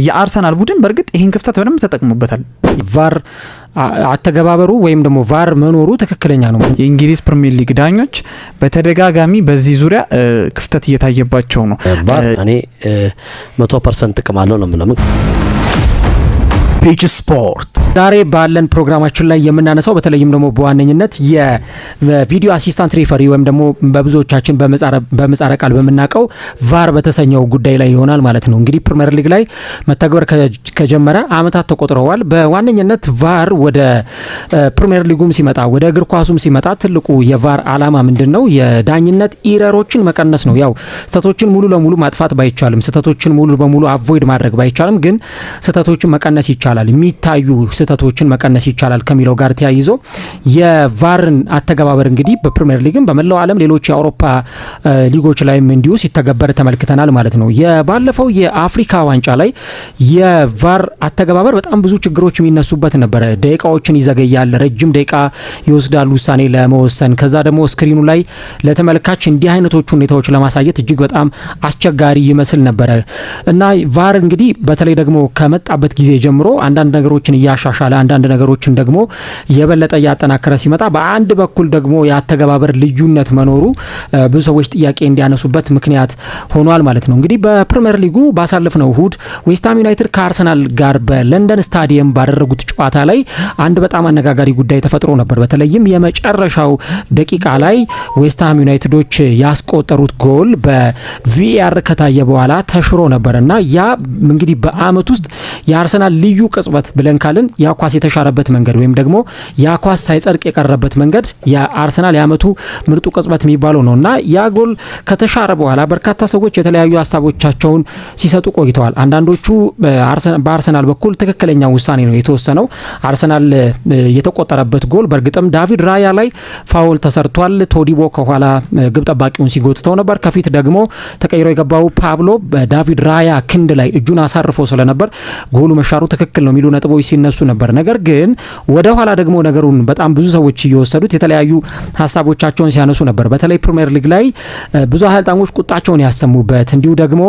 የአርሰናል ቡድን በእርግጥ ይህን ክፍተት በደንብ ተጠቅሞበታል። ቫር አተገባበሩ ወይም ደግሞ ቫር መኖሩ ትክክለኛ ነው። የእንግሊዝ ፕሪሚየር ሊግ ዳኞች በተደጋጋሚ በዚህ ዙሪያ ክፍተት እየታየባቸው ነው። ቫር እኔ 100% ጥቅም አለው ነው የምለው። ፒች ስፖርት ዛሬ ባለን ፕሮግራማችን ላይ የምናነሳው በተለይም ደግሞ በዋነኝነት የቪዲዮ አሲስታንት ሪፈሪ ወይም ደግሞ በብዙዎቻችን በመጻረ ቃል በመናቀው ቫር በተሰኘው ጉዳይ ላይ ይሆናል ማለት ነው። እንግዲህ ፕሪሚየር ሊግ ላይ መተግበር ከጀመረ አመታት ተቆጥረዋል። በዋነኝነት ቫር ወደ ፕሪሚየር ሊጉም ሲመጣ ወደ እግር ኳሱም ሲመጣ ትልቁ የቫር አላማ ምንድነው? የዳኝነት ኢረሮችን መቀነስ ነው። ያው ስህተቶችን ሙሉ ለሙሉ ማጥፋት ባይቻልም፣ ስህተቶችን ሙሉ በሙሉ አቮይድ ማድረግ ባይቻልም ግን ስህተቶችን መቀነስ ይቻላል። የሚታዩ ስህተቶችን መቀነስ ይቻላል ከሚለው ጋር ተያይዞ የቫርን አተገባበር እንግዲህ በፕሪሚየር ሊግም በመላው ዓለም ሌሎች የአውሮፓ ሊጎች ላይም እንዲሁ ሲተገበር ተመልክተናል ማለት ነው። የባለፈው የአፍሪካ ዋንጫ ላይ የቫር አተገባበር በጣም ብዙ ችግሮች የሚነሱበት ነበረ። ደቂቃዎችን ይዘገያል፣ ረጅም ደቂቃ ይወስዳል ውሳኔ ለመወሰን። ከዛ ደግሞ ስክሪኑ ላይ ለተመልካች እንዲህ አይነቶቹ ሁኔታዎች ለማሳየት እጅግ በጣም አስቸጋሪ ይመስል ነበረ እና ቫር እንግዲህ በተለይ ደግሞ ከመጣበት ጊዜ ጀምሮ አንዳንድ ነገሮችን እያሻሻለ አንዳንድ ነገሮችን ደግሞ የበለጠ እያጠናከረ ሲመጣ በአንድ በኩል ደግሞ የአተገባበር ልዩነት መኖሩ ብዙ ሰዎች ጥያቄ እንዲያነሱበት ምክንያት ሆኗል ማለት ነው። እንግዲህ በፕሪሚየር ሊጉ ባሳለፍነው እሁድ ዌስትሃም ዩናይትድ ከአርሰናል ጋር በለንደን ስታዲየም ባደረጉት ጨዋታ ላይ አንድ በጣም አነጋጋሪ ጉዳይ ተፈጥሮ ነበር። በተለይም የመጨረሻው ደቂቃ ላይ ዌስትሃም ዩናይትዶች ያስቆጠሩት ጎል በቪአር ከታየ በኋላ ተሽሮ ነበርና ያ እንግዲህ በአመት ውስጥ የአርሰናል ልዩ ቅጽበት ብለን ካልን ያኳስ የተሻረበት መንገድ ወይም ደግሞ ያኳስ ሳይጸድቅ የቀረበት መንገድ የአርሰናል የአመቱ ምርጡ ቅጽበት የሚባለው ነውና ያ ጎል ከተሻረ በኋላ በርካታ ሰዎች የተለያዩ ሀሳቦቻቸውን ሲሰጡ ቆይተዋል። አንዳንዶቹ በአርሰናል በኩል ትክክለኛ ውሳኔ ነው የተወሰነው። አርሰናል የተቆጠረበት ጎል በእርግጥም ዳቪድ ራያ ላይ ፋውል ተሰርቷል። ቶዲቦ ከኋላ ግብ ጠባቂውን ሲጎትተው ነበር። ከፊት ደግሞ ተቀይሮ የገባው ፓብሎ በዳቪድ ራያ ክንድ ላይ እጁን አሳርፎ ስለነበር ጎሉ መሻሩ ትክክል ነው የሚሉ ነጥቦች ሲነሱ ነበር። ነገር ግን ወደ ኋላ ደግሞ ነገሩን በጣም ብዙ ሰዎች እየወሰዱት የተለያዩ ሀሳቦቻቸውን ሲያነሱ ነበር። በተለይ ፕሪሚየር ሊግ ላይ ብዙ አሰልጣኞች ቁጣቸውን ያሰሙበት እንዲሁ ደግሞ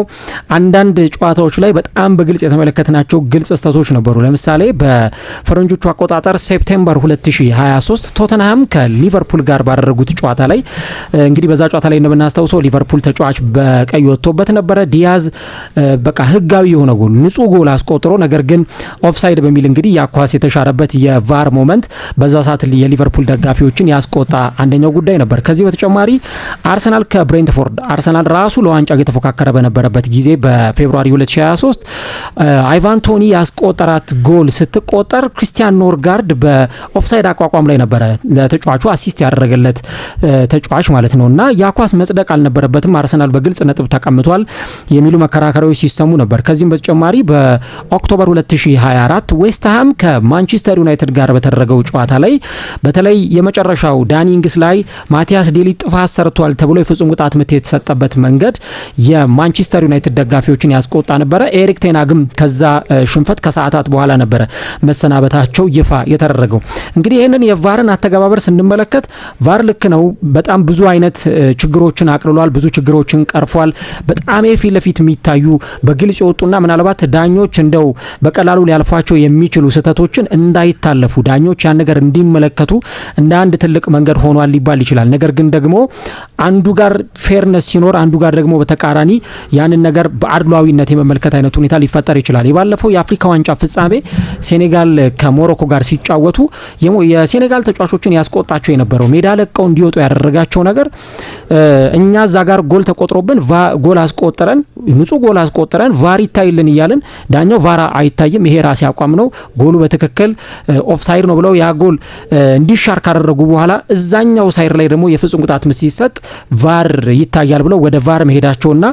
አንዳንድ ጨዋታዎች ላይ በጣም በግልጽ የተመለከትናቸው ግልጽ ስህተቶች ነበሩ። ለምሳሌ በፈረንጆቹ አቆጣጠር ሴፕቴምበር 2023 ቶተንሃም ከሊቨርፑል ጋር ባደረጉት ጨዋታ ላይ እንግዲህ በዛ ጨዋታ ላይ እንደምናስታውሰው ሊቨርፑል ተጫዋች በቀይ ወጥቶበት ነበረ። ዲያዝ በቃ ህጋዊ የሆነ ጎል ንጹህ ጎል አስቆጥሮ ነገር ግን ኦፍሳይድ በሚል እንግዲህ ያኳስ የተሻረበት የቫር ሞመንት በዛ ሰዓት የሊቨርፑል ደጋፊዎችን ያስቆጣ አንደኛው ጉዳይ ነበር። ከዚህ በተጨማሪ አርሰናል ከብሬንትፎርድ አርሰናል ራሱ ለዋንጫ እየተፎካከረ በነበረበት ጊዜ በፌብሩዋሪ 2023 አይቫን ቶኒ ያስቆጠራት ጎል ስትቆጠር ክሪስቲያን ኖርጋርድ በኦፍሳይድ አቋቋም ላይ ነበረ ለተጫዋቹ አሲስት ያደረገለት ተጫዋች ማለት ነውና ያኳስ መጽደቅ አልነበረበትም። አርሰናል በግልጽ ነጥብ ተቀምጧል የሚሉ መከራከሪያዎች ሲሰሙ ነበር። ከዚህም በተጨማሪ በኦክቶበር 2024 ዌስትሃም ከማንቸስተር ዩናይትድ ጋር በተደረገው ጨዋታ ላይ በተለይ የመጨረሻው ዳኒንግስ ላይ ማቲያስ ዴሊት ጥፋት ሰርቷል ተብሎ የፍጹም ቅጣት ምት የተሰጠበት መንገድ የማንቸስተር ዩናይትድ ደጋፊዎችን ያስቆጣ ነበረ። ኤሪክ ቴናግም ከዛ ሽንፈት ከሰዓታት በኋላ ነበረ መሰናበታቸው ይፋ የተደረገው። እንግዲህ ይህንን የቫርን አተገባበር ስንመለከት ቫር ልክ ነው በጣም ብዙ አይነት ችግሮችን አቅልሏል፣ ብዙ ችግሮችን ቀርፏል። በጣም የፊት ለፊት የሚታዩ በግልጽ የወጡና ምናልባት ዳኞች እንደው በቀላሉ ሊያልፏቸው የሚችሉ ስህተቶችን እንዳይታለፉ ዳኞች ያን ነገር እንዲመለከቱ እንደ አንድ ትልቅ መንገድ ሆኗል ሊባል ይችላል። ነገር ግን ደግሞ አንዱ ጋር ፌርነስ ሲኖር አንዱ ጋር ደግሞ በተቃራኒ ያንን ነገር በአድሏዊነት የመመልከት አይነት ሁኔታ ሊፈጠር ይችላል። የባለፈው የአፍሪካ ዋንጫ ፍጻሜ ሴኔጋል ከሞሮኮ ጋር ሲጫወቱ የሴኔጋል ተጫዋቾችን ያስቆጣቸው የነበረው ሜዳ ለቀው እንዲወጡ ያደረጋቸው ነገር እኛ እዛ ጋር ጎል ተቆጥሮብን ጎል አስቆጥረን ንጹህ ጎል አስቆጥረን ቫር ይታይልን እያልን ዳኛው ቫር አይታይም ይሄ ራሴ አቋም ነው ጎሉ በትክክል ኦፍሳይድ ነው ብለው ያ ጎል እንዲሻር ካደረጉ በኋላ እዛኛው ሳይድ ላይ ደግሞ የፍጹም ቅጣት ምት ሲሰጥ ቫር ይታያል ብለው ወደ ቫር መሄዳቸውና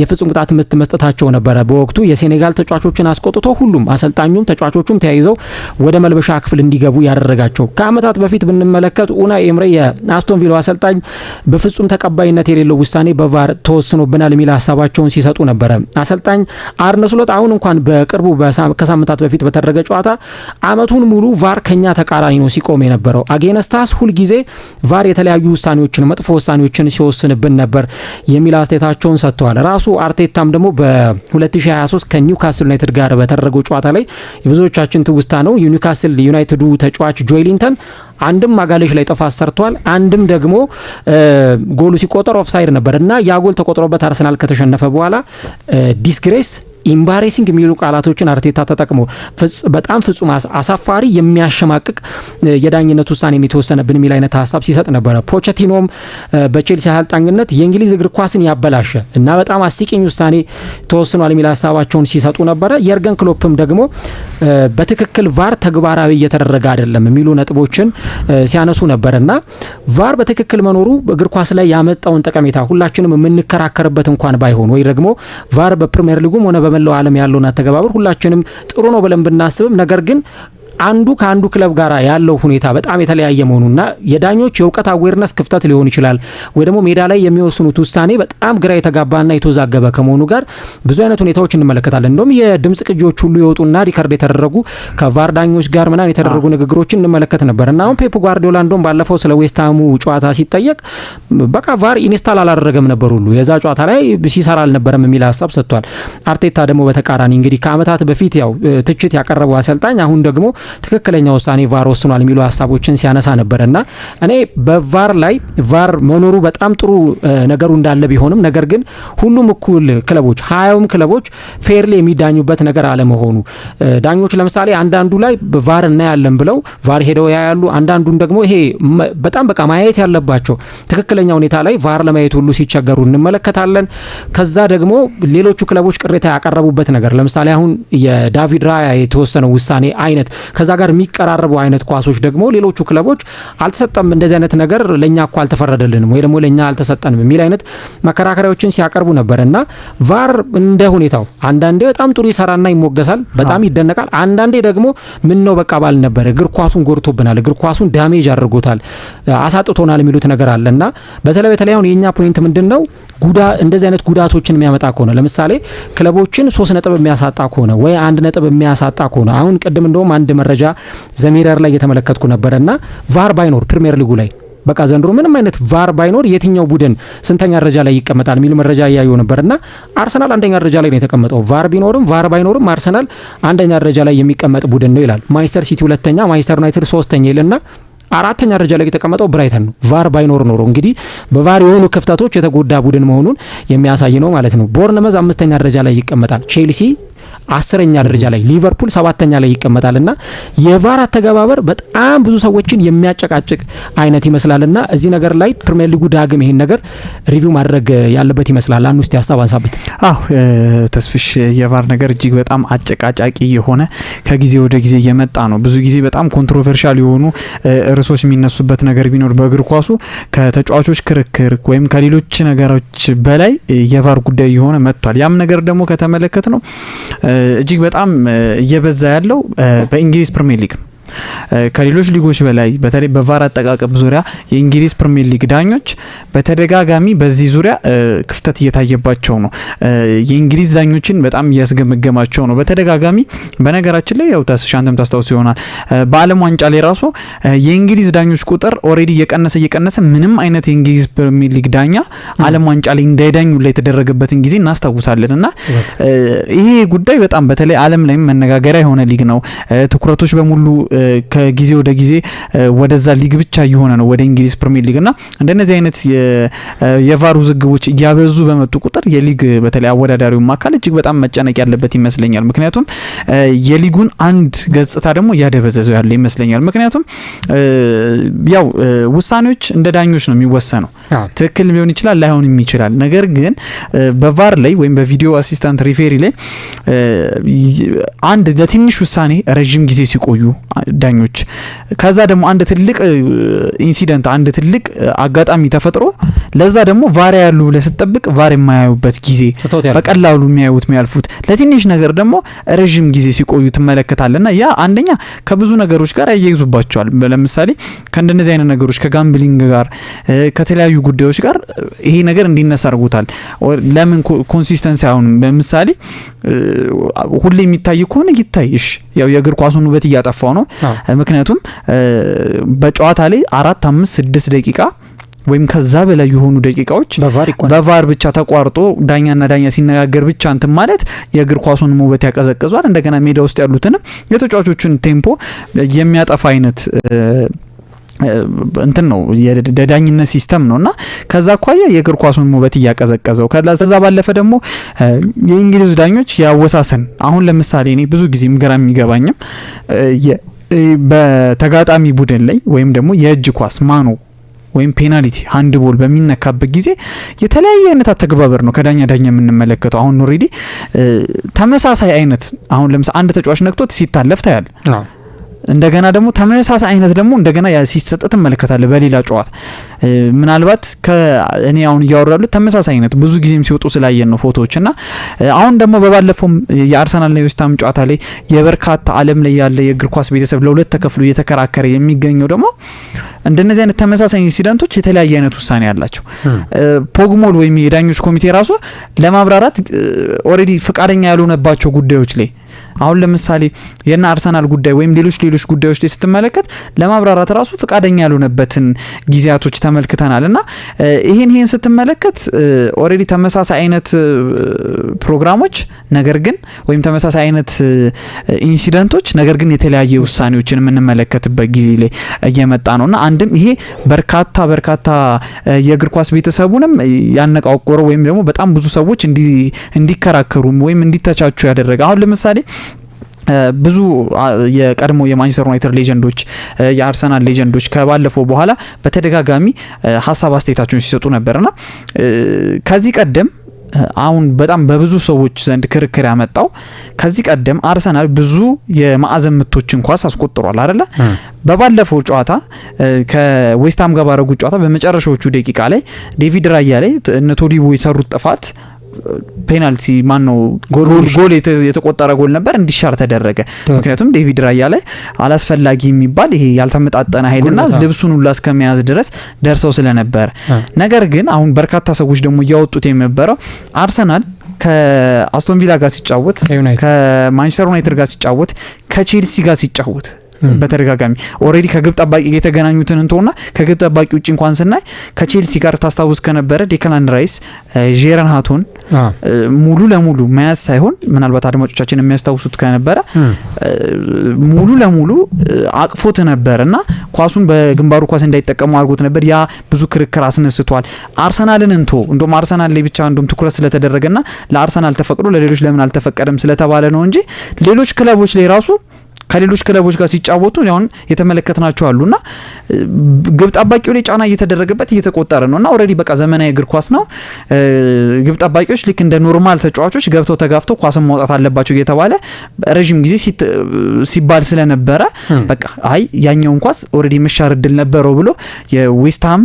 የፍጹም ቅጣት ምት መስጠታቸው ነበረ በወቅቱ የሴኔጋል ተጫዋቾችን አስቆጥቶ ሁሉም አሰልጣኙም ተጫዋቾቹም ተያይዘው ወደ መልበሻ ክፍል እንዲገቡ ያደረጋቸው። ከአመታት በፊት ብንመለከት ኡናይ ኤምሬ የአስቶን ቪላ አሰልጣኝ በፍጹም ተቀባይነት የሌለው ውሳኔ በቫር ተወስኖብናል የሚል ሀሳባቸውን ሲሰጡ ነበረ። አሰልጣኝ አርነ ስሎት አሁን እንኳን በቅርቡ ከሳምንታት በፊት በተደረገ ጨዋታ አመቱን ሙሉ ቫር ከኛ ተቃራኒ ነው ሲቆም የነበረው። አጌነስታስ ሁል ጊዜ ቫር የተለያዩ ውሳኔዎችን መጥፎ ውሳኔዎችን ሲወስንብን ነበር የሚል አስተያየታቸውን ሰጥተዋል። ራሱ አርቴታም ደግሞ በ2023 ከኒውካስል ዩናይትድ ጋር በተደረገው ጨዋታ ላይ የብዙዎቻችን ትውስታ ነው። የኒውካስል ዩናይትዱ ተጫዋች ጆይሊንተን አንድም ማጋሌሽ ላይ ጥፋት ሰርቷል፣ አንድም ደግሞ ጎሉ ሲቆጠር ኦፍሳይድ ነበር እና ያ ጎል ተቆጥሮበት አርሰናል ከተሸነፈ በኋላ ዲስግሬስ ኢምባሬሲንግ የሚሉ ቃላቶችን አርቴታ ተጠቅሞ በጣም ፍጹም አሳፋሪ የሚያሸማቅቅ የዳኝነት ውሳኔ የተወሰነብን የሚል አይነት ሀሳብ ሲሰጥ ነበረ። ፖቼቲኖም በቼልሲ አሰልጣኝነት የእንግሊዝ እግር ኳስን ያበላሸ እና በጣም አስቂኝ ውሳኔ ተወስኗል የሚል ሀሳባቸውን ሲሰጡ ነበረ። የርገን ክሎፕም ደግሞ በትክክል ቫር ተግባራዊ እየተደረገ አይደለም የሚሉ ነጥቦችን ሲያነሱ ነበርና ቫር በትክክል መኖሩ እግር ኳስ ላይ ያመጣውን ጠቀሜታ ሁላችንም የምንከራከርበት እንኳን ባይሆን ወይ ደግሞ ቫር በፕሪሚየር ሊጉም ሆነ በመላው ዓለም ያለውን አተገባበር ሁላችንም ጥሩ ነው ብለን ብናስብም ነገር ግን አንዱ ከአንዱ ክለብ ጋር ያለው ሁኔታ በጣም የተለያየ መሆኑና የዳኞች የእውቀት አዌርነስ ክፍተት ሊሆን ይችላል ወይ ደግሞ ሜዳ ላይ የሚወስኑት ውሳኔ በጣም ግራ የተጋባና የተወዛገበ ከመሆኑ ጋር ብዙ አይነት ሁኔታዎች እንመለከታለን። እንደውም የድምጽ ቅጂዎች ሁሉ ይወጡና ሪከርድ የተደረጉ ከቫር ዳኞች ጋር ምናምን የተደረጉ ንግግሮችን እንመለከት ነበርና አሁን ፔፕ ጓርዲዮላ እንደውም ባለፈው ስለ ዌስትሃሙ ጨዋታ ሲጠየቅ በቃ ቫር ኢንስታል አላደረገም ነበር ሁሉ የዛ ጨዋታ ላይ ሲሰራ አልነበረም የሚል ሀሳብ ሰጥቷል። አርቴታ ደግሞ በተቃራኒ እንግዲህ ከአመታት በፊት ያው ትችት ያቀረበው አሰልጣኝ አሁን ደግሞ ትክክለኛ ውሳኔ ቫር ወስኗል የሚሉ ሀሳቦችን ሲያነሳ ነበርና እኔ በቫር ላይ ቫር መኖሩ በጣም ጥሩ ነገሩ እንዳለ ቢሆንም ነገር ግን ሁሉም እኩል ክለቦች 20ም ክለቦች ፌርሊ የሚዳኙበት ነገር አለመሆኑ ዳኞች ለምሳሌ አንዳንዱ ላይ ቫር እናያለን ብለው ቫር ሄደው ያያሉ። አንዳንዱን ደግሞ ይሄ በጣም በቃ ማየት ያለባቸው ትክክለኛ ሁኔታ ላይ ቫር ለማየት ሁሉ ሲቸገሩ እንመለከታለን። ከዛ ደግሞ ሌሎቹ ክለቦች ቅሬታ ያቀረቡበት ነገር ለምሳሌ አሁን የዳቪድ ራያ የተወሰነው ውሳኔ አይነት ከዛ ጋር የሚቀራረበው አይነት ኳሶች ደግሞ ሌሎቹ ክለቦች አልተሰጠም እንደዚህ አይነት ነገር ለኛ እኮ አልተፈረደልንም ወይ ደግሞ ለኛ አልተሰጠንም የሚል አይነት መከራከሪያዎችን ሲያቀርቡ ነበርና ቫር እንደ ሁኔታው አንዳንዴ በጣም ጥሩ ይሰራና ይሞገሳል፣ በጣም ይደነቃል። አንዳንዴ ደግሞ ምን ነው በቃ ባል ነበር እግር ኳሱን ጎርቶብናል፣ እግር ኳሱን ዳሜጅ አድርጎታል፣ አሳጥቶናል የሚሉት ነገር አለና በተለይ አሁን የኛ ፖይንት ምንድነው እንደዚህ አይነት ጉዳቶችን የሚያመጣ ከሆነ ለምሳሌ ክለቦችን 3 ነጥብ የሚያሳጣ ከሆነ ወይ 1 ነጥብ የሚያሳጣ ከሆነ አሁን ቅድም እንደውም አንድ መረጃ ዘሚረር ላይ እየተመለከትኩ ነበርና ቫር ባይኖር ፕሪሚየር ሊጉ ላይ በቃ ዘንድሮ ምንም አይነት ቫር ባይኖር የትኛው ቡድን ስንተኛ ደረጃ ላይ ይቀመጣል የሚል መረጃ ያያዩ ነበርና አርሰናል አንደኛ ደረጃ ላይ ነው የተቀመጠው። ቫር ቢኖርም ቫር ባይኖርም አርሰናል አንደኛ ደረጃ ላይ የሚቀመጥ ቡድን ነው ይላል። ማንቸስተር ሲቲ ሁለተኛ፣ ማንቸስተር ዩናይትድ ሶስተኛ ይልና አራተኛ ደረጃ ላይ የተቀመጠው ብራይተን ነው። ቫር ባይኖር ኖሮ እንግዲህ በቫር የሆኑ ክፍተቶች የተጎዳ ቡድን መሆኑን የሚያሳይ ነው ማለት ነው። ቦርንመዝ 5ኛ ደረጃ ላይ ይቀመጣል። ቼልሲ 10ኛ ደረጃ ላይ፣ ሊቨርፑል 7ኛ ላይ ይቀመጣልና የቫር አተገባበር በጣም ብዙ ሰዎችን የሚያጨቃጭቅ አይነት ይመስላልና እዚህ ነገር ላይ ፕሪሚየር ሊጉ ዳግም ይሄን ነገር ሪቪው ማድረግ ያለበት ይመስላል። አንዱ እስቲ ሀሳብ አንሳበት። ተስፍሽ የቫር ነገር እጅግ በጣም አጨቃጫቂ የሆነ ከጊዜ ወደ ጊዜ እየመጣ ነው። ብዙ ጊዜ በጣም ኮንትሮቨርሻል የሆኑ ርዕሶች የሚነሱበት ነገር ቢኖር በእግር ኳሱ ከተጫዋቾች ክርክር ወይም ከሌሎች ነገሮች በላይ የቫር ጉዳይ የሆነ መጥቷል። ያም ነገር ደግሞ ከተመለከት ነው እጅግ በጣም እየበዛ ያለው በእንግሊዝ ፕሪሚየር ሊግ ነው። ከሌሎች ሊጎች በላይ በተለይ በቫር አጠቃቀም ዙሪያ የእንግሊዝ ፕሪሚየር ሊግ ዳኞች በተደጋጋሚ በዚህ ዙሪያ ክፍተት እየታየባቸው ነው። የእንግሊዝ ዳኞችን በጣም እያስገመገማቸው ነው በተደጋጋሚ። በነገራችን ላይ ያው ተስሻንተም ታስታውሱ ይሆናል በዓለም ዋንጫ ላይ ራሱ የእንግሊዝ ዳኞች ቁጥር ኦሬዲ እየቀነሰ ምንም አይነት የእንግሊዝ ፕሪሚየር ሊግ ዳኛ ዓለም ዋንጫ ላይ እንዳይዳኙ ላይ የተደረገበትን ጊዜ እናስታውሳለንና ይሄ ጉዳይ በጣም በተለይ ዓለም ላይ መነጋገሪያ የሆነ ሊግ ነው። ትኩረቶች በሙሉ ከጊዜ ወደ ጊዜ ወደዛ ሊግ ብቻ እየሆነ ነው ወደ እንግሊዝ ፕሪሚየር ሊግ እና እንደነዚህ አይነት የቫር ውዝግቦች እያበዙ በመጡ ቁጥር የሊግ በተለይ አወዳዳሪው አካል እጅግ በጣም መጨነቅ ያለበት ይመስለኛል። ምክንያቱም የሊጉን አንድ ገጽታ ደግሞ እያደበዘዘው ያለ ይመስለኛል። ምክንያቱም ያው ውሳኔዎች እንደ ዳኞች ነው የሚወሰነው። ትክክል ሊሆን ይችላል ላይሆንም ይችላል። ነገር ግን በቫር ላይ ወይም በቪዲዮ አሲስታንት ሪፌሪ ላይ አንድ ለትንሽ ውሳኔ ረጅም ጊዜ ሲቆዩ ዳኞች ከዛ ደግሞ አንድ ትልቅ ኢንሲደንት አንድ ትልቅ አጋጣሚ ተፈጥሮ ለዛ ደግሞ ቫር ያሉ ለስተጠብቅ ቫር የማያዩበት ጊዜ በቀላሉ የሚያልፉት ለትንሽ ነገር ደግሞ ረጅም ጊዜ ሲቆዩ ትመለከታለና ያ አንደኛ ከብዙ ነገሮች ጋር ያያይዙባቸዋል። ለምሳሌ ከእንደነዚህ አይነት ነገሮች ከጋምብሊንግ ጋር ከተለያዩ ጉዳዮች ጋር ይሄ ነገር እንዲነሳ አድርጎታል። ለምን ኮንሲስተንሲ አሁን በምሳሌ ሁሌ የሚታይ ከሆነ ይታይሽ ያው የእግር ኳሱን ውበት እያጠፋው ነው። ምክንያቱም በጨዋታ ላይ 4 5 6 ደቂቃ ወይም ከዛ በላይ የሆኑ ደቂቃዎች በቫር ብቻ ተቋርጦ ዳኛና ዳኛ ሲነጋገር ብቻ እንትን ማለት የእግር ኳሱን ውበት ያቀዘቅዟል። እንደገና ሜዳ ውስጥ ያሉትንም የተጫዋቾቹን ቴምፖ የሚያጠፋ አይነት እንትን ነው የዳኝነት ሲስተም ነውና ከዛ አኳያ የእግር ኳሱን ውበት እያቀዘቀዘው ከዛ ባለፈ ደግሞ የእንግሊዝ ዳኞች ያወሳሰን አሁን ለምሳሌ እኔ ብዙ ጊዜ ምገራም የሚገባኝም በተጋጣሚ ቡድን ላይ ወይም ደግሞ የእጅ ኳስ ማኖ ወይም ፔናልቲ ሃንድቦል በሚነካበት ጊዜ የተለያየ አይነት አተገባበር ነው ከዳኛ ዳኛ የምንመለከተው። አሁን ኦሬዲ ተመሳሳይ አይነት አሁን ለምሳሌ አንድ ተጫዋች ነክቶት ሲታለፍ ታያል። እንደገና ደግሞ ተመሳሳይ አይነት ደግሞ እንደገና ያ ሲሰጥ ተመለከታለህ በሌላ ጨዋታ። ምናልባት ከእኔ አሁን እያወራሉት ተመሳሳይ አይነት ብዙ ጊዜም ሲወጡ ስላየን ነው ፎቶዎችና አሁን ደግሞ በባለፈው የአርሰናልና የዌስትሃም ጨዋታ ላይ የበርካታ ዓለም ላይ ያለ የእግር ኳስ ቤተሰብ ለሁለት ተከፍሎ እየተከራከረ የሚገኘው ደግሞ እንደነዚህ አይነት ተመሳሳይ ኢንሲደንቶች የተለያየ አይነት ውሳኔ ያላቸው ፖግሞል ወይም የዳኞች ኮሚቴ ራሱ ለማብራራት ኦሬዲ ፍቃደኛ ያልሆነባቸው ጉዳዮች ላይ አሁን ለምሳሌ የና አርሰናል ጉዳይ ወይም ሌሎች ጉዳዮች ላይ ስትመለከት ለማብራራት ራሱ ፍቃደኛ ያልሆነበትን ጊዜያቶች ተመልክተናልና ይሄን ስትመለከት ኦሬዲ ተመሳሳይ አይነት ፕሮግራሞች ነገር ግን ወይም ተመሳሳይ አይነት ኢንሲደንቶች ነገር ግን የተለያየ ውሳኔዎችን የምንመለከትበት ጊዜ ላይ እየመጣ ነውና አንድም ይሄ በርካታ የእግር ኳስ ቤተሰቡንም ያነቃቆረ ወይም ደግሞ በጣም ብዙ ሰዎች እንዲከራከሩ ወይም እንዲተቻቹ ያደረገ አሁን ለምሳሌ ብዙ የቀድሞ የማንቸስተር ዩናይትድ ሌጀንዶች የአርሰናል ሌጀንዶች ከባለፈው በኋላ በተደጋጋሚ ሀሳብ አስተያየታቸውን ሲሰጡ ነበርና ከዚህ ቀደም አሁን በጣም በብዙ ሰዎች ዘንድ ክርክር ያመጣው ከዚህ ቀደም አርሰናል ብዙ የማዕዘን ምቶችን ኳስ አስቆጥሯል አይደለ? በባለፈው ጨዋታ ከዌስትሃም ጋር ባረጉት ጨዋታ በመጨረሻዎቹ ደቂቃ ላይ ዴቪድ ራያ ላይ እነ ቶዲቦ የሰሩት ጥፋት ፔናልቲ ማን ነው ጎል የተቆጠረ ጎል ነበር እንዲሻር ተደረገ። ምክንያቱም ዴቪድ ራያ ላይ አላስፈላጊ የሚባል ይሄ ያልተመጣጠነ ኃይልና ልብሱን ሁሉ እስከመያዝ ድረስ ደርሰው ስለነበር ነገር ግን አሁን በርካታ ሰዎች ደግሞ ያወጡት የነበረው አርሰናል ከአስቶን ቪላ ጋር ሲጫወት ከማንቸስተር ዩናይትድ ጋር ሲጫወት ከቼልሲ ጋር ሲጫወት በተደጋጋሚ ኦሬዲ ከግብ ጠባቂ የተገናኙትን እንተውና ከግብ ጠባቂ ውጪ እንኳን ስናይ ከቼልሲ ጋር ታስታውስ ከነበረ ዴክላን ራይስ ጄረን ሃቶን ሙሉ ለሙሉ መያዝ ሳይሆን ምናልባት አድማጮቻችን የሚያስታውሱት ከነበረ ሙሉ ለሙሉ አቅፎት ነበርና ኳሱን በግንባሩ ኳስ እንዳይጠቀሙ አድርጎት ነበር። ያ ብዙ ክርክር አስነስቷል። አርሰናልን እንደውም አርሰናል ላይ ብቻ ትኩረት ስለተደረገና ለአርሰናል ተፈቅዶ ለሌሎች ለምን አልተፈቀደም ስለተባለ ነው እንጂ ሌሎች ክለቦች ላይ ራሱ ከሌሎች ክለቦች ጋር ሲጫወቱ አሁን የተመለከትናቸው አሉና ግብ ጠባቂው ላይ ጫና እየተደረገበት እየተቆጠረ ነውና ኦሬዲ በቃ ዘመናዊ እግር ኳስ ነው። ግብ ጠባቂዎች ልክ እንደ ኖርማል ተጫዋቾች ገብተው ተጋፍተው ኳስን ማውጣት አለባቸው እየተባለ ረጅም ጊዜ ሲባል ስለነበረ በቃ አይ ያኛውን ኳስ ኦሬዲ መሻር እድል ነበረው ብሎ የዌስትሃም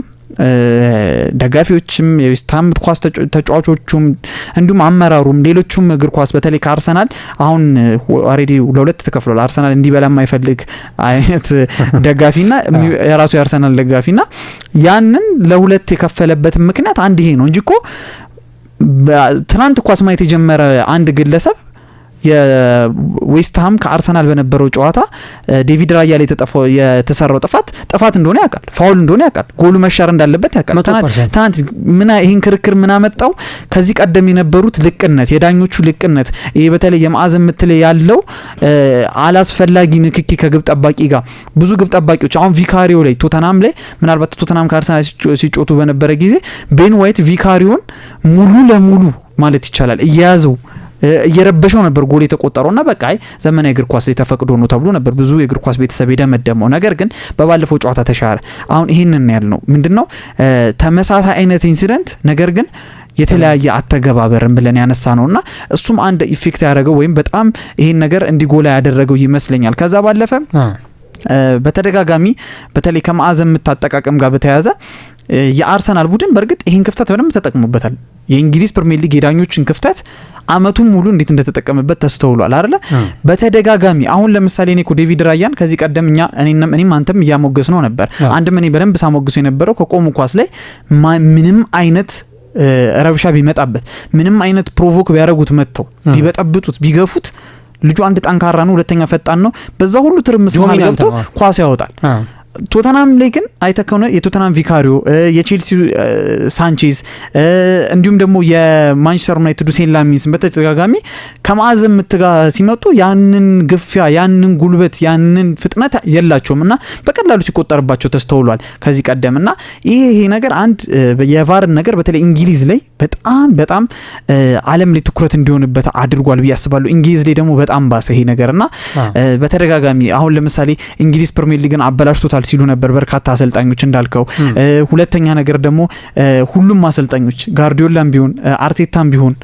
ደጋፊዎችም የዌስትሃም ኳስ ተጫዋቾቹም እንዲሁም አመራሩም ሌሎቹም እግር ኳስ በተለይ ከአርሰናል አሁን ኦሬዲ ለሁለት ተከፍሏል። አርሰናል እንዲበላ የማይፈልግ አይነት ደጋፊና የራሱ የአርሰናል ደጋፊና ያንን ለሁለት የከፈለበት ምክንያት አንድ ይሄ ነው እንጂ እኮ ትናንት ኳስ ማየት የጀመረ አንድ ግለሰብ የዌስትሃም ከአርሰናል በነበረው ጨዋታ ዴቪድ ራያ ላይ የተሰራው ጥፋት እንደሆነ ያውቃል፣ ፋውል እንደሆነ ያውቃል፣ ጎሉ መሻር እንዳለበት ያውቃል። ትናንት ይሄን ክርክር ምን አመጣው? ከዚህ ቀደም የነበሩት ልቅነት፣ የዳኞቹ ልቅነት፣ ይሄ በተለይ የማዕዘን ምት ላይ ያለው አላስፈላጊ ንክኪ ከግብ ጠባቂ ጋር ብዙ ግብ ጠባቂዎች አሁን ቪካሪዮ ላይ ቶተናም ላይ ምናልባት ቶተናም ከአርሰናል ሲጮቱ በነበረ ጊዜ ቤን ዋይት ቪካሪዮን ሙሉ ለሙሉ ማለት ይቻላል እየያዘው እየረበሸው ነበር ጎል የተቆጠረውና በቃ ዘመናዊ እግር ኳስ ላይ ተፈቅዶ ነው ተብሎ ነበር ብዙ የእግር ኳስ ቤተሰብ የደመደመው። ነገር ግን በባለፈው ጨዋታ ተሻረ። አሁን ይሄንን ያልነው ምንድነው ተመሳሳይ አይነት ኢንሲደንት ነገር ግን የተለያየ አተገባበርን ብለን ያነሳ ነውና እሱም አንድ ኢፌክት ያደረገው ወይም በጣም ይሄን ነገር እንዲጎላ ያደረገው ይመስለኛል። ከዛ ባለፈ በተደጋጋሚ በተለይ ከማዕዘን የምታጠቃቀም ጋር በተያያዘ የአርሰናል ቡድን በእርግጥ ይሄን ክፍተት በደንብ ተጠቅሞበታል። የእንግሊዝ ፕሪሚየር ሊግ የዳኞችን ክፍተት አመቱን ሙሉ እንዴት እንደተጠቀመበት ተስተውሏል አይደለ? በተደጋጋሚ አሁን ለምሳሌ እኔ ዴቪድ ራያን ከዚህ ቀደም እኔም አንተም ያሞገስ ነው ነበር። አንድም እኔ በደንብ ሳሞግሶ የነበረው ከቆሙ ኳስ ላይ ምንም አይነት ረብሻ ቢመጣበት ምንም አይነት ፕሮቮክ ቢያረጉት መጥተው ቢበጠብጡት ቢገፉት ልጁ አንድ ጠንካራ ነው፣ ሁለተኛ ፈጣን ነው። በዛ ሁሉ ትርምስ መሃል ገብቶ ኳስ ያወጣል። ቶተናም ላይ ግን አይተከውነ የቶተናም ቪካሪዮ የቼልሲ ሳንቼዝ እንዲሁም ደግሞ የማንቸስተር ዩናይትድ ሁሴን ላሚንስ በተደጋጋሚ ከማዕዘን ምትጋ ሲመጡ ያንን ግፊያ ያንን ጉልበት ያንን ፍጥነት የላቸውም እና በቀላሉ ሲቆጠርባቸው ተስተውሏል ከዚህ ቀደምና ይሄ ነገር አንድ የቫርን ነገር በተለይ እንግሊዝ ላይ በጣም ዓለም ላይ ትኩረት እንዲሆንበት አድርጓል ብዬ አስባለሁ። እንግሊዝ ላይ ደግሞ በጣም ባሰ ይሄ ነገርና በተደጋጋሚ አሁን ለምሳሌ እንግሊዝ ፕሪሚየር ሊግን አበላሽቶታል ሲሉ ነበር በርካታ አሰልጣኞች እንዳልከው። ሁለተኛ ነገር ደግሞ ሁሉም አሰልጣኞች ጋርዲዮላም ቢሆን አርቴታም ቢሆን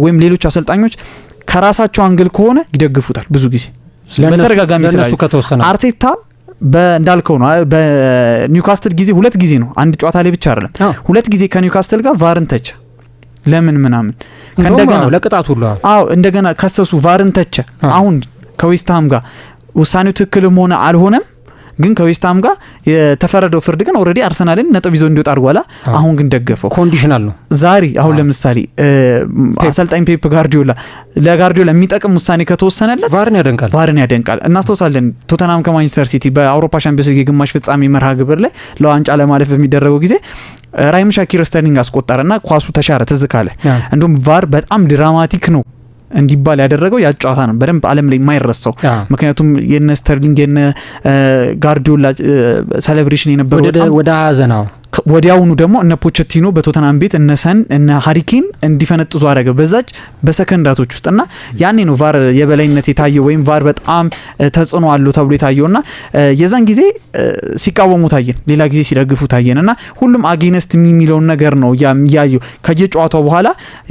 ወይም ሌሎች አሰልጣኞች ከራሳቸው አንግል ከሆነ ይደግፉታል ብዙ ጊዜ በተደጋጋሚ ስላዩ አርቴታ እንዳልከው ነው። በኒውካስትል ጊዜ ሁለት ጊዜ ነው አንድ ጨዋታ ላይ ብቻ አይደለም ሁለት ጊዜ ከኒውካስትል ጋር ቫርን ተቸ ለምን ምናምን ከእንደገና ለቅጣት ሁሉ እንደገና ከሰሱ ቫርን ተቸ። አሁን ከዌስትሃም ጋር ውሳኔው ትክክልም ሆነ አልሆነም ግን ከዌስትሃም ጋር የተፈረደው ፍርድ ግን ኦሬዲ አርሰናልን ነጥብ ይዞ እንዲወጣ አድርጓላ። አሁን ግን ደገፈው ኮንዲሽናል ነው ዛሬ። አሁን ለምሳሌ አሰልጣኝ ፔፕ ለጋርዲዮላ የሚጠቅም ውሳኔ ከተወሰነለት ቫርን ያደንቃል። እናስተውሳለን ቶተናም ከማንቸስተር ሲቲ በአውሮፓ ቻምፒየንስ ሊግ ግማሽ ፍጻሜ መርሃ ግብር ላይ ለዋንጫ ለማለፍ በሚደረገው ጊዜ ራሂም ሻኪር ስተርሊንግ አስቆጠረና ኳሱ ተሻረ ትዝ ካለ። እንዲሁም ቫር በጣም ድራማቲክ ነው እንዲባል ያደረገው ያጫዋታ ነው በደንብ ዓለም ላይ የማይረሳው። ምክንያቱም የነ ስተርሊንግ የነ ጋርዲዮላ ሴሌብሬሽን የነበረው ወደ ሀዘናው ወዲያውኑ ደግሞ እነ ፖቸቲኖ በቶተናም ቤት እነ ሰን እነ ሃሪኬን እንዲፈነጥዙ አደረገ በዛች በሰከንዳቶች ውስጥና ያኔ ነው ቫር የበላይነት የታየው ወይም ቫር በጣም ተጽዕኖ አለው ተብሎ የታየውና የዛን ጊዜ ሲቃወሙ ታየን፣ ሌላ ጊዜ ሲደግፉ ታየንና ሁሉም አጌነስት የሚለውን ነገር ነው ያየው። ከየጨዋታው በኋላ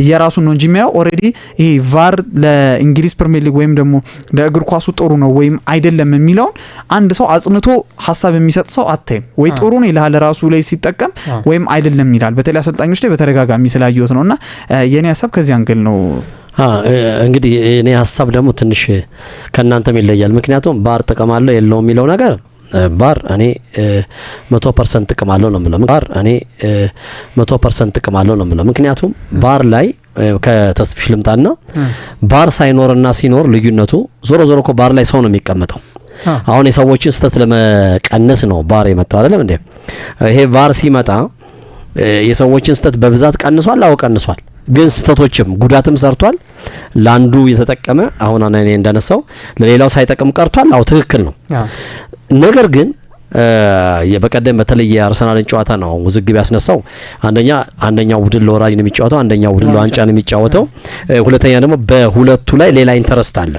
የራሱን ነው እንጂ የሚያየው ኦሬዲ ይሄ ቫር ለእንግሊዝ ፕሪሚየር ሊግ ወይም ደግሞ ለእግር ኳሱ ጥሩ ነው ወይም አይደለም የሚለውን አንድ ሰው አጽንቶ ሀሳብ የሚሰጥ ሰው አታይም። ወይ ጥሩ ነው ይላል ራሱ ላይ ሲጠቀም ወይም አይደለም ይላል። በተለይ አሰልጣኞች ላይ በተደጋጋሚ ስላየሁት ነውና የኔ ሀሳብ ከዚህ አንግል ነው። እንግዲህ እኔ ሀሳብ ደግሞ ትንሽ ከናንተም ይለያል። ምክንያቱም ቫር ጥቅም አለው የለውም የሚለው ነገር ቫር እኔ 100% ጥቅም አለው ነው የምለው። ቫር እኔ 100% ጥቅም አለው ነው የምለው። ምክንያቱም ቫር ላይ ከተስፊሽ ልምጣና ቫር ሳይኖርና ሲኖር ልዩነቱ ዞሮ እኮ ቫር ላይ ሰው ነው የሚቀመጠው። አሁን የሰዎችን ስተት ለመቀነስ ነው ቫር የመጣው አይደለም እንዴ? ይሄ ቫር ሲመጣ የሰዎችን ስተት በብዛት ቀንሷል። አዎ ቀንሷል። ግን ስተቶችም ጉዳትም ሰርቷል። ላንዱ የተጠቀመ አሁን እኔ እንደነሳው ለሌላው ሳይጠቅም ቀርቷል። አዎ ትክክል ነው። ነገር ግን የበቀደም በተለይ የአርሰናልን ጨዋታ ነው ውዝግብ ያስነሳው። አንደኛው ቡድን ለወራጅ ነው የሚጫወተው፣ አንደኛው ቡድን ለዋንጫ ነው የሚጫወተው። ሁለተኛ ደግሞ በሁለቱ ላይ ሌላ ኢንተረስት አለ።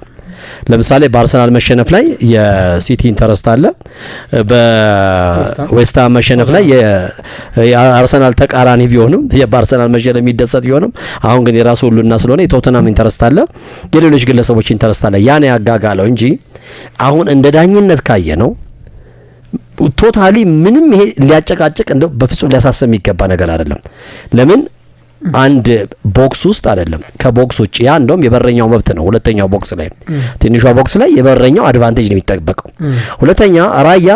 ለምሳሌ በአርሰናል መሸነፍ ላይ የሲቲ ኢንተረስት አለ። በዌስትሃም መሸነፍ ላይ የአርሰናል ተቃራኒ ቢሆንም የአርሰናል መሸነፍ የሚደሰት ቢሆንም አሁን ግን የራሱ ሁሉና ስለሆነ የቶተናም ኢንተረስት አለ፣ የሌሎች ግለሰቦች ኢንተረስት አለ። ያን ያጋጋለው እንጂ አሁን እንደ ዳኝነት ካየ ነው ቶታሊ ምንም ይሄ ሊያጨቃጭቅ እንደው በፍጹም ሊያሳስብ የሚገባ ነገር አይደለም። ለምን አንድ ቦክስ ውስጥ አይደለም ከቦክስ ውጭ ያ እንደውም የበረኛው መብት ነው። ሁለተኛው ቦክስ ላይ ትንሿ ቦክስ ላይ የበረኛው አድቫንቴጅ ነው የሚጠበቀው። ሁለተኛ ራያ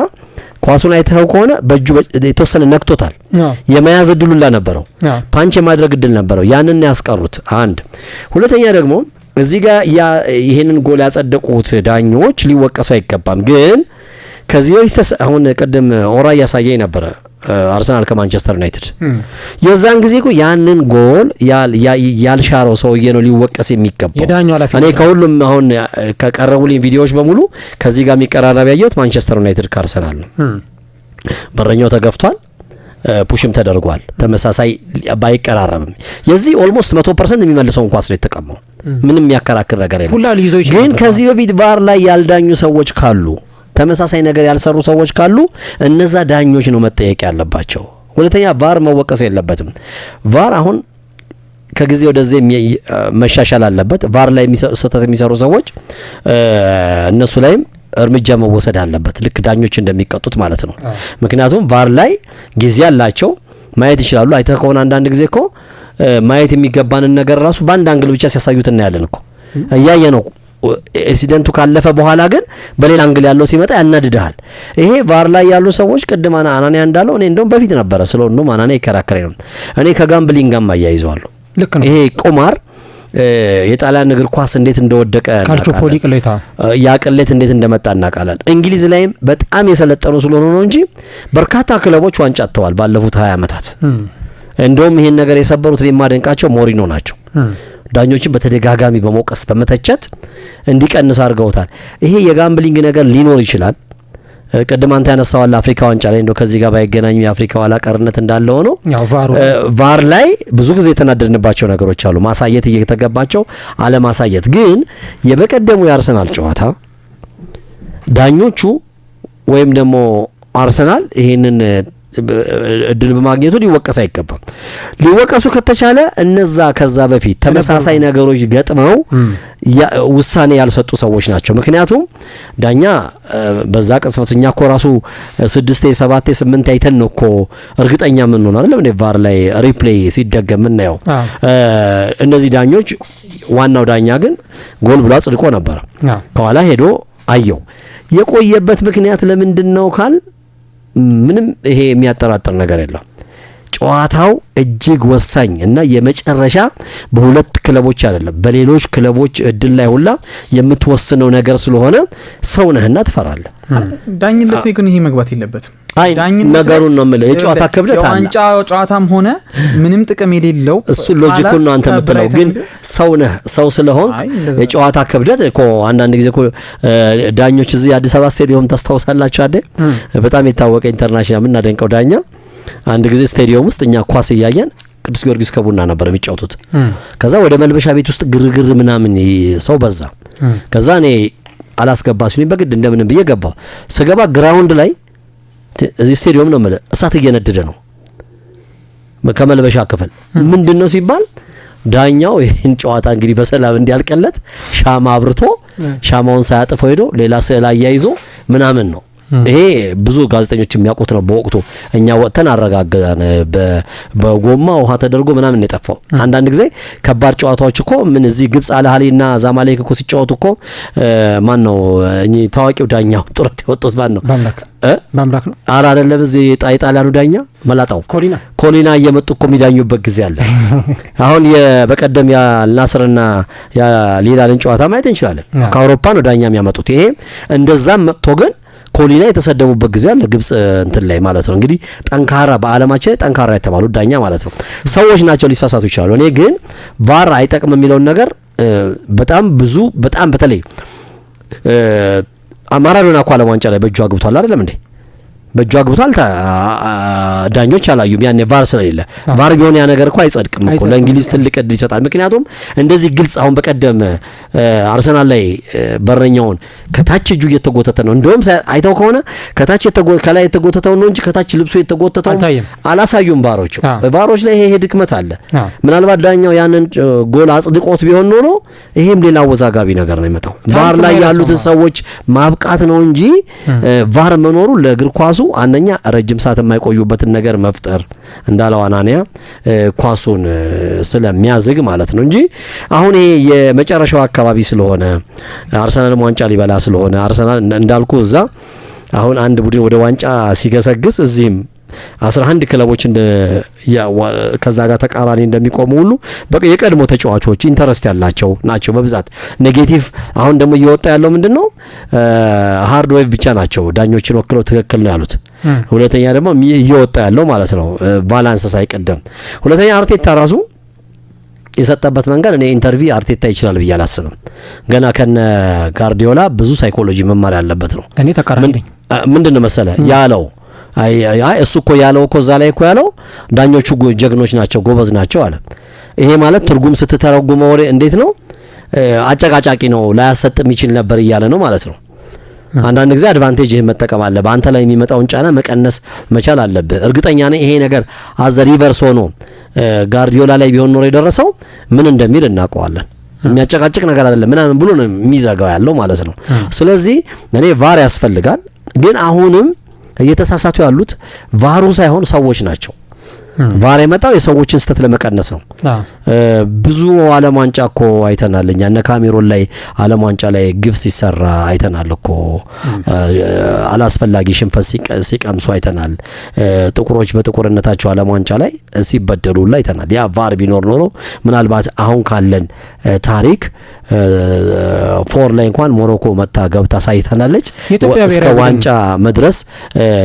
ኳሱን አይተው ከሆነ በእጁ የተወሰነ ነክቶታል። የመያዝ እድሉላ ነበረው፣ ፓንች የማድረግ እድል ነበረው። ያንን ያስቀሩት አንድ። ሁለተኛ ደግሞ እዚህ ጋር ይሄንን ጎል ያጸደቁት ዳኞች ሊወቀሱ አይገባም። ግን ከዚህ በፊት አሁን ቀደም ኦራ ያሳየኝ ነበር አርሰናል ከማንቸስተር ዩናይትድ የዛን ጊዜ እኮ ያንን ጎል ያልሻረው ሰውዬ ነው ሊወቀስ የሚገባው። እኔ ከሁሉም አሁን ከቀረቡልኝ ቪዲዮዎች በሙሉ ከዚህ ጋር የሚቀራረብ ያየሁት ማንቸስተር ዩናይትድ ከአርሰናል ነው። በረኛው ተገፍቷል፣ ፑሽም ተደርጓል። ተመሳሳይ ባይቀራረብም የዚህ ኦልሞስት 100% የሚመልሰው ኳስ ነው የተቀመው። ምንም ያከራክር ነገር የለም። ግን ከዚህ በፊት ቫር ላይ ያልዳኙ ሰዎች ካሉ ተመሳሳይ ነገር ያልሰሩ ሰዎች ካሉ እነዛ ዳኞች ነው መጠየቅ ያለባቸው። ሁለተኛ ቫር መወቀስ የለበትም። ቫር አሁን ከጊዜ ወደዚህ መሻሻል አለበት። ቫር ላይ ስህተት የሚሰሩ ሰዎች እነሱ ላይም እርምጃ መወሰድ አለበት፣ ልክ ዳኞች እንደሚቀጡት ማለት ነው። ምክንያቱም ቫር ላይ ጊዜ ያላቸው ማየት ይችላሉ። አይተህ ከሆነ አንዳንድ ጊዜ እኮ ማየት የሚገባንን ነገር ራሱ በአንድ አንግል ብቻ ሲያሳዩት እናያለን እኮ እያየ ነው። ኢንሲደንቱ ካለፈ በኋላ ግን በሌላ አንግል ያለው ሲመጣ ያናድድሃል። ይሄ ቫር ላይ ያሉ ሰዎች ቅድም አናንያ እንዳለው እኔ እንደውም በፊት ነበረ ስለሆነ አናንያ ይከራከረኝ ነው። እኔ ከጋምብሊንግ ጋር አያይዘዋለሁ። ይሄ ቁማር የጣሊያን እግር ኳስ እንዴት እንደወደቀ ካልቾፖሊ ቅሌታ ያ ቅሌት እንዴት እንደመጣ እናውቃለን። እንግሊዝ ላይም በጣም የሰለጠኑ ስለሆነ ነው እንጂ በርካታ ክለቦች ዋንጫ አጥተዋል ባለፉት 20 ዓመታት። እንደውም ይሄን ነገር የሰበሩት የማደንቃቸው ሞሪኖ ናቸው። ዳኞችን በተደጋጋሚ በመውቀስ በመተቸት እንዲቀንስ አድርገውታል። ይሄ የጋምብሊንግ ነገር ሊኖር ይችላል። ቅድም አንተ ያነሳዋል አፍሪካ ዋንጫ ላይ እንደው ከዚህ ጋር ባይገናኙ የአፍሪካ ኋላ ቀርነት እንዳለ ሆኖ ቫር ላይ ብዙ ጊዜ የተናደድንባቸው ነገሮች አሉ። ማሳየት እየተገባቸው አለማሳየት። ግን የበቀደሙ የአርሰናል ጨዋታ ዳኞቹ ወይም ደግሞ አርሰናል ይሄንን እድል በማግኘቱ ሊወቀስ አይገባም። ሊወቀሱ ከተቻለ እነዛ ከዛ በፊት ተመሳሳይ ነገሮች ገጥመው ውሳኔ ያልሰጡ ሰዎች ናቸው። ምክንያቱም ዳኛ በዛ ቅጽበትኛ እኮ ራሱ 6 7 8 አይተን ነው እኮ እርግጠኛ ምን ሆነ አይደለም እንዴ ቫር ላይ ሪፕሌይ ሲደገም ምን ነው እነዚህ ዳኞች። ዋናው ዳኛ ግን ጎል ብሎ አጽድቆ ነበር። ከኋላ ሄዶ አየው። የቆየበት ምክንያት ለምንድነው ካል ምንም ይሄ የሚያጠራጥር ነገር የለም። ጨዋታው እጅግ ወሳኝ እና የመጨረሻ በሁለት ክለቦች አይደለም በሌሎች ክለቦች እድል ላይ ሁላ የምትወስነው ነገር ስለሆነ ሰው ነህና ትፈራለህ። ዳኝነት ላይ ግን ይሄ መግባት የለበትም። ነገሩን ነው የምልህ። የጨዋታ ክብደት አለ። ዋንጫ ጨዋታም ሆነ ምንም ጥቅም የሌለው እሱ ሎጂኩን ነው አንተ የምትለው። ግን ሰው ነህ። ሰው ስለሆን የጨዋታ ክብደት እኮ አንዳንድ ጊዜ እኮ ዳኞች እዚህ አዲስ አበባ ስቴዲየም ታስታውሳላችሁ አይደል? በጣም የታወቀ ኢንተርናሽናል የምናደንቀው ዳኛ አንድ ጊዜ ስቴዲየም ውስጥ እኛ ኳስ እያየን ቅዱስ ጊዮርጊስ ከቡና ነበር የሚጫወቱት። ከዛ ወደ መልበሻ ቤት ውስጥ ግርግር ምናምን ሰው በዛ። ከዛ እኔ አላስገባ ሲሉኝ በግድ እንደምንም ብዬ ገባሁ። ስገባ ግራውንድ ላይ እዚህ ስቴዲየም ነው ማለት እሳት እየነደደ ነው ከመልበሻ ክፍል። ምንድነው ሲባል ዳኛው ይሄን ጨዋታ እንግዲህ በሰላም እንዲያልቀለት ሻማ አብርቶ ሻማውን ሳያጥፈው ሄዶ ሌላ ስዕል አያይዞ ምናምን ነው። ይሄ ብዙ ጋዜጠኞች የሚያውቁት ነው። በወቅቱ እኛ ወጥተን አረጋጋን። በጎማ ውሃ ተደርጎ ምናምን ነው የጠፋው። አንዳንድ ጊዜ ከባድ ጨዋታዎች እኮ ምን እዚህ ግብጽ አልሃሊና ዛማሌክ እኮ ሲጫወቱ እኮ ማን ነው እኚ ታዋቂው ዳኛው ጥረት የወጡት ማን ነው? ባምላክ ነው አራ አይደለም። እዚህ ጣሊያኑ ዳኛ መላጣው ኮሊና እየመጡ እኮ የሚዳኙበት ጊዜ አለ። አሁን በቀደም ያ ናስርና ያ ሊላልን ጨዋታ ማየት እንችላለን። ከአውሮፓ ነው ዳኛ የሚያመጡት። ይሄ እንደዛም መጥቶ ግን ኮሊና የተሰደቡበት ጊዜ አለ ግብጽ እንትን ላይ ማለት ነው። እንግዲህ ጠንካራ በአለማችን ላይ ጠንካራ የተባሉ ዳኛ ማለት ነው። ሰዎች ናቸው ሊሳሳቱ ይችላሉ። እኔ ግን ቫር አይጠቅም የሚለውን ነገር በጣም ብዙ በጣም በተለይ ማራዶና እኮ ዓለም ዋንጫ ላይ በእጁ አግብቷል አይደለም እንዴ? በእጁ አግብቷል። ዳኞች አላዩም ያኔ ቫር ስለሌለ። ቫር ቢሆን ያ ነገር እኮ አይጸድቅም እኮ ለእንግሊዝ ትልቅ እድል ይሰጣል። ምክንያቱም እንደዚህ ግልጽ አሁን በቀደም አርሰናል ላይ በረኛውን ከታች እጁ እየተጎተተ ነው። እንደውም አይተው ከሆነ ከታች ከላይ የተጎተተው ነው እንጂ ከታች ልብሱ የተጎተተው አላሳዩም ቫሮች። ቫሮች ላይ ይሄ ድክመት አለ። ምናልባት ዳኛው ያንን ጎል አጽድቆት ቢሆን ኖሮ ይሄም ሌላ አወዛጋቢ ነገር ነው የሚመጣው። ቫር ላይ ያሉትን ሰዎች ማብቃት ነው እንጂ ቫር መኖሩ ለእግር ኳሱ አንደኛ ረጅም ሰዓት የማይቆዩበትን ነገር መፍጠር እንዳለው አናንያ ኳሱን ስለሚያዝግ ማለት ነው እንጂ አሁን ይሄ የመጨረሻው አካባቢ ስለሆነ አርሰናል ዋንጫ ሊበላ ስለሆነ አርሰናል እንዳልኩ እዛ አሁን አንድ ቡድን ወደ ዋንጫ ሲገሰግስ እዚህም 11 ክለቦች ከዛ ጋር ተቃራኒ እንደሚቆሙ ሁሉ በቃ የቀድሞ ተጫዋቾች ኢንተረስት ያላቸው ናቸው በብዛት። ኔጌቲቭ አሁን ደግሞ እየወጣ ያለው ምንድነው ሃርድ ዌቭ ብቻ ናቸው ዳኞችን ወክለው ትክክል ነው ያሉት። ሁለተኛ ደግሞ እየወጣ ያለው ማለት ነው ባላንስ ሳይቀደም። ሁለተኛ አርቴታ ራሱ የሰጠበት መንገድ እኔ ኢንተርቪው አርቴታ ይችላል ብዬ አላስብም። ገና ከነ ጋርዲዮላ ብዙ ሳይኮሎጂ መማር ያለበት ነው። እኔ ተቃራኒ ምንድነው መሰለ ያለው አይ እሱ እኮ ያለው እኮ እዛ ላይ እኮ ያለው ዳኞቹ ጀግኖች ናቸው ጎበዝ ናቸው አለ። ይሄ ማለት ትርጉም ስትተረጉመው እንዴት ነው አጨቃጫቂ ነው ላያሰጥም ይችል ነበር እያለ ነው ማለት ነው። አንዳንድ ጊዜ አድቫንቴጅ መጠቀም አለ። በአንተ ላይ የሚመጣውን ጫና መቀነስ መቻል አለብህ። እርግጠኛ ነኝ ይሄ ነገር አዘ ሪቨርስ ሆኖ ጋርዲዮላ ላይ ቢሆን ኖሮ የደረሰው ምን እንደሚል እናውቀዋለን። የሚያጨቃጭቅ ነገር አይደለም ምናምን ብሎ ነው የሚዘጋው ያለው ማለት ነው። ስለዚህ እኔ ቫር ያስፈልጋል። ግን አሁንም እየተሳሳቱ ያሉት ቫሩ ሳይሆን ሰዎች ናቸው። ቫር የመጣው የሰዎችን ስህተት ለመቀነስ ነው። ብዙ ዓለም ዋንጫ እኮ አይተናል እኛ እነ ካሜሮን ላይ ዓለም ዋንጫ ላይ ግብ ሲሰራ አይተናል እኮ አላስፈላጊ ሽንፈት ሲቀምሱ አይተናል። ጥቁሮች በጥቁርነታቸው ዓለም ዋንጫ ላይ ሲበደሉላ አይተናል። ያ ቫር ቢኖር ኖሮ ምናልባት አሁን ካለን ታሪክ ፎር ላይ እንኳን ሞሮኮ መታ ገብታ ሳይተናለች እስከ ዋንጫ መድረስ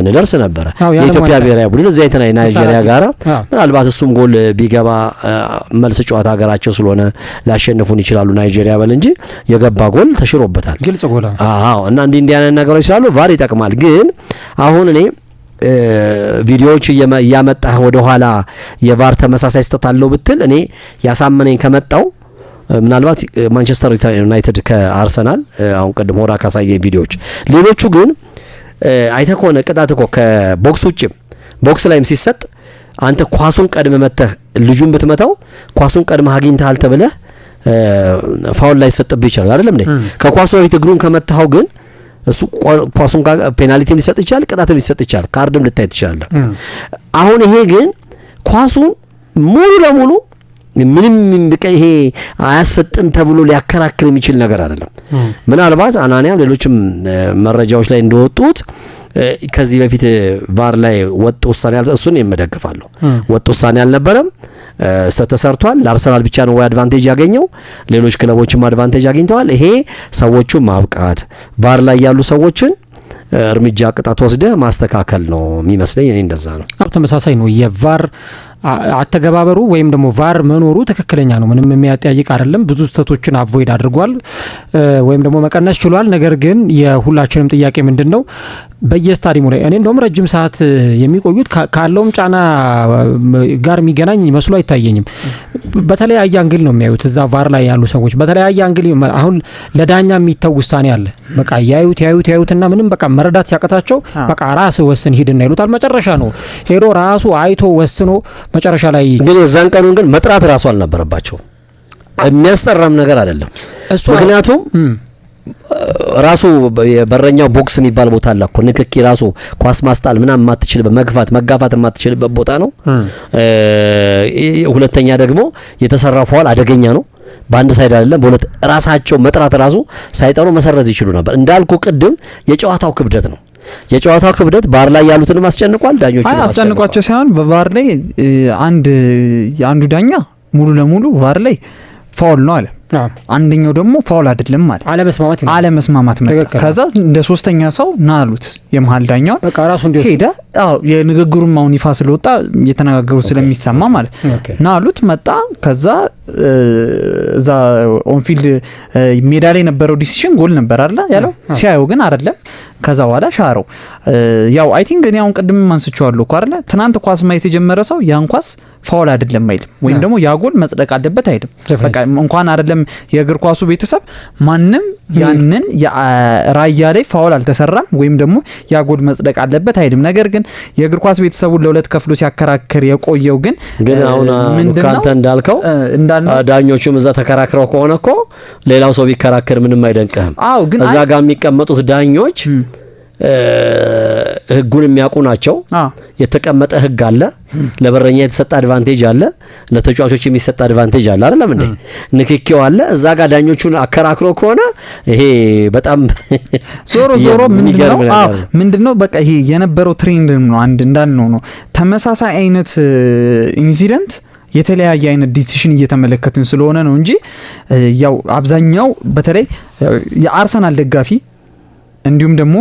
እንደርስ ነበር። የኢትዮጵያ ብሔራዊ ቡድን እዚያ አይተናል ናይጄሪያ ጋራ ምናልባት እሱም ጎል ቢገባ መልስ ጨዋታ ሀገራቸው ስለሆነ ሊያሸንፉን ይችላሉ ናይጄሪያ በል እንጂ የገባ ጎል ተሽሮበታል። ግልጽ ጎል። አዎ እና እንዲህ አይነት ነገሮች ስላሉ ቫር ይጠቅማል። ግን አሁን እኔ ቪዲዮዎች እያመጣህ ወደ ኋላ የቫር ተመሳሳይ ስህተት አለው ብትል እኔ ያሳመነኝ ከመጣው ምናልባት ማንቸስተር ዩናይትድ ከአርሰናል አሁን ቀድሞ ሆራ ካሳየ ቪዲዮዎች ሌሎቹ ግን አይተህ ከሆነ ቅጣት እኮ ከቦክስ ውጭም ቦክስ ላይም ሲሰጥ አንተ ኳሱን ቀድመ መተህ ልጁን ብትመታው ኳሱን ቀድመህ አግኝተሃል ተብለህ ፋውል ላይ ሰጥብህ ይችላል አይደለም እንዴ? ከኳሱ በፊት እግሩን ከመታኸው ግን እሱ ኳሱን ፔናልቲም ሊሰጥ ይችላል፣ ቅጣትም ሊሰጥ ይችላል፣ ካርድም ልታይ ትችላለህ። አሁን ይሄ ግን ኳሱን ሙሉ ለሙሉ ምንም ይሄ አያሰጥም ተብሎ ሊያከራክር የሚችል ነገር አይደለም። ምናልባት አናኒያም ሌሎችም መረጃዎች ላይ እንደወጡት ከዚህ በፊት ቫር ላይ ወጥ ውሳኔ እሱን የምደግፋለሁ። ወጥ ውሳኔ አልነበረም፣ ተሰርቷል። ለአርሰናል ብቻ ነው ወይ አድቫንቴጅ ያገኘው? ሌሎች ክለቦችም አድቫንቴጅ አግኝተዋል። ይሄ ሰዎቹ ማብቃት ቫር ላይ ያሉ ሰዎችን እርምጃ ቅጣት ወስደህ ማስተካከል ነው የሚመስለኝ። እኔ እንደዛ ነው። ተመሳሳይ ነው የቫር አተገባበሩ ወይም ደግሞ ቫር መኖሩ ትክክለኛ ነው። ምንም የሚያጠያይቅ አይደለም። ብዙ ስህተቶችን አቮይድ አድርጓል ወይም ደግሞ መቀነስ ችሏል። ነገር ግን የሁላችንም ጥያቄ ምንድነው በየስታዲየሙ ላይ እኔ እንደውም ረጅም ሰዓት የሚቆዩት ካለውም ጫና ጋር የሚገናኝ መስሎ አይታየኝም። በተለያየ አንግል ነው የሚያዩት እዛ ቫር ላይ ያሉ ሰዎች በተለያየ አንግል። አሁን ለዳኛ የሚተው ውሳኔ አለ። በቃ ያዩትና ምንም በቃ መረዳት ሲያቀታቸው በቃ ራስ ወስን ሂድና ይሉታል። መጨረሻ ነው ሄዶ ራሱ አይቶ ወስኖ መጨረሻ ላይ ግን የዛን ቀኑን ግን መጥራት ራሱ አልነበረባቸው። የሚያስጠራም ነገር አይደለም። ምክንያቱም ራሱ የበረኛው ቦክስ የሚባል ቦታ አለ እኮ ንክኪ ራሱ ኳስ ማስጣል ምናምን የማትችልበት መጋፋት የማትችልበት ቦታ ነው። ሁለተኛ ደግሞ የተሰራው ፋውል አደገኛ ነው። በአንድ ሳይድ አይደለም በሁለት ራሳቸው መጥራት ራሱ ሳይጠሩ መሰረዝ ይችሉ ነበር። እንዳልኩ ቅድም የጨዋታው ክብደት ነው። የጨዋታው ክብደት ቫር ላይ ያሉትንም አስጨንቋል። ዳኞቹን አስጨንቋቸው ሳይሆን በቫር ላይ አንዱ ዳኛ ሙሉ ለሙሉ ቫር ላይ ፋውል ነው አለ። አንደኛው ደግሞ ፋውል አይደለም ማለት አለመስማማት መጣ። ከዛ እንደ ሶስተኛ ሰው ናሉት የመሃል ዳኛው በቃ ራሱ እንዲወስ ሄደ። የንግግሩም አሁን ይፋ ስለወጣ እየተነጋገሩ ስለሚሰማ ማለት ናሉት መጣ። ከዛ እዛ ኦንፊልድ ሜዳ ላይ የነበረው ዲሲሽን ጎል ነበር አይደል ያለው። ሲያየው ግን አይደለም። ከዛ በኋላ ሻረው። ያው አይ ቲንክ እኔ አሁን ቅድም ማንስቻለሁ እኮ አይደል ትናንት ኳስ ማየት የጀመረ ሰው ያን ኳስ ፋውል አይደለም አይልም፣ ወይም ደግሞ ያ ጎል መጽደቅ አለበት አይልም። በቃ እንኳን አይደለም የእግር ኳሱ ቤተሰብ ማንም ያንን ራያ ላይ ፋውል አልተሰራም ወይም ደግሞ ያ ጎል መጽደቅ አለበት አይልም። ነገር ግን የእግር ኳስ ቤተሰቡን ለሁለት ከፍሎ ሲያከራክር የቆየው ግን አሁን ካንተ እንዳልከው ዳኞቹም እዛ ተከራክረው ከሆነ እኮ ሌላው ሰው ቢከራከር ምንም አይደንቅህም። እዛ ጋር የሚቀመጡት ዳኞች ህጉን የሚያውቁ ናቸው። የተቀመጠ ህግ አለ። ለበረኛ የተሰጠ አድቫንቴጅ አለ፣ ለተጫዋቾች የሚሰጥ አድቫንቴጅ አለ አይደለም እንዴ? ንክኪው አለ። እዛ ጋር ዳኞቹን አከራክሮ ከሆነ ይሄ በጣም ዞሮ ምንድነው በቃ ይሄ የነበረው ትሬንድ ነው። አንድ እንዳልነው ነው ተመሳሳይ አይነት ኢንሲደንት የተለያየ አይነት ዲሲሽን እየተመለከትን ስለሆነ ነው እንጂ ያው አብዛኛው በተለይ የአርሰናል ደጋፊ እንዲሁም ደግሞ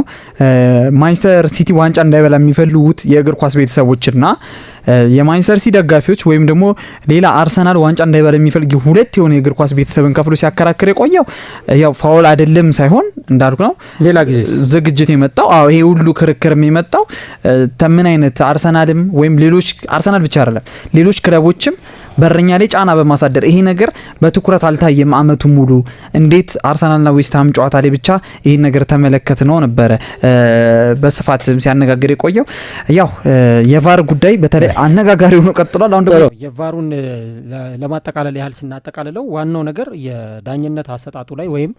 ማንቸስተር ሲቲ ዋንጫ እንዳይበላ የሚፈልጉት የእግር ኳስ ቤተሰቦችና የማንቸስተር ሲቲ ደጋፊዎች ወይም ደግሞ ሌላ አርሰናል ዋንጫ እንዳይበላ የሚፈልግ ሁለት የሆነ የእግር ኳስ ቤተሰብን ከፍሎ ሲያከራክር የቆየው ያው ፋውል አይደለም ሳይሆን እንዳልኩ ነው። ሌላ ጊዜ ዝግጅት የመጣው ይሄ ሁሉ ክርክርም የመጣው ተምን አይነት አርሰናልም ወይም ሌሎች አርሰናል ብቻ አይደለም ሌሎች ክለቦችም በረኛ ላይ ጫና በማሳደር ይሄ ነገር በትኩረት አልታየም። አመቱ ሙሉ እንዴት አርሰናልና ዌስትሃም ጨዋታ ላይ ብቻ ይሄን ነገር ተመለከት ነው ነበረ በስፋት ሲያነጋግር የቆየው። ያው የቫር ጉዳይ በተለይ አነጋጋሪ ሆኖ ቀጥሏል። አሁን ደግሞ የቫሩን ለማጠቃለል ያህል ስናጠቃልለው ዋናው ነገር የዳኝነት አሰጣጡ ላይ ወይም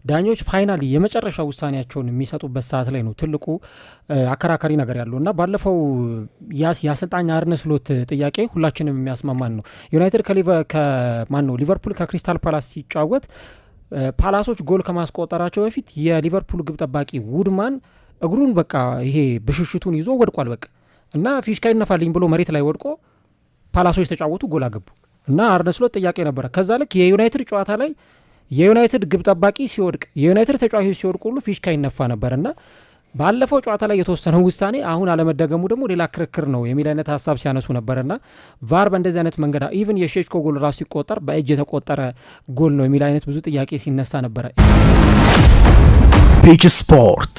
ዳኞች ፋይናሊ የመጨረሻ ውሳኔያቸውን የሚሰጡበት ሰዓት ላይ ነው ትልቁ አከራካሪ ነገር ያለው እና ባለፈው የአሰልጣኝ አርነ ስሎት ጥያቄ ሁላችንም የሚያስማማን ነው። ዩናይትድ ሊቨርፑል ከክሪስታል ፓላስ ሲጫወት ፓላሶች ጎል ከማስቆጠራቸው በፊት የሊቨርፑል ግብ ጠባቂ ውድማን እግሩን በቃ ይሄ ብሽሽቱን ይዞ ወድቋል በቃ እና ፊሽካ ይነፋልኝ ብሎ መሬት ላይ ወድቆ ፓላሶች ተጫወቱ፣ ጎል አገቡ እና አርነ ስሎት ጥያቄ ነበረ። ከዛ ልክ የዩናይትድ ጨዋታ ላይ የዩናይትድ ግብ ጠባቂ ሲወድቅ የዩናይትድ ተጫዋቾች ሲወድቁ ሁሉ ፊሽካ ይነፋ ነበር እና ባለፈው ጨዋታ ላይ የተወሰነው ውሳኔ አሁን አለመደገሙ ደግሞ ሌላ ክርክር ነው የሚል አይነት ሀሳብ ሲያነሱ ነበርና ቫር በእንደዚህ አይነት መንገድ ኢቭን የሼሽኮ ጎል ራሱ ሲቆጠር በእጅ የተቆጠረ ጎል ነው የሚል አይነት ብዙ ጥያቄ ሲነሳ ነበረ። ፒች ስፖርት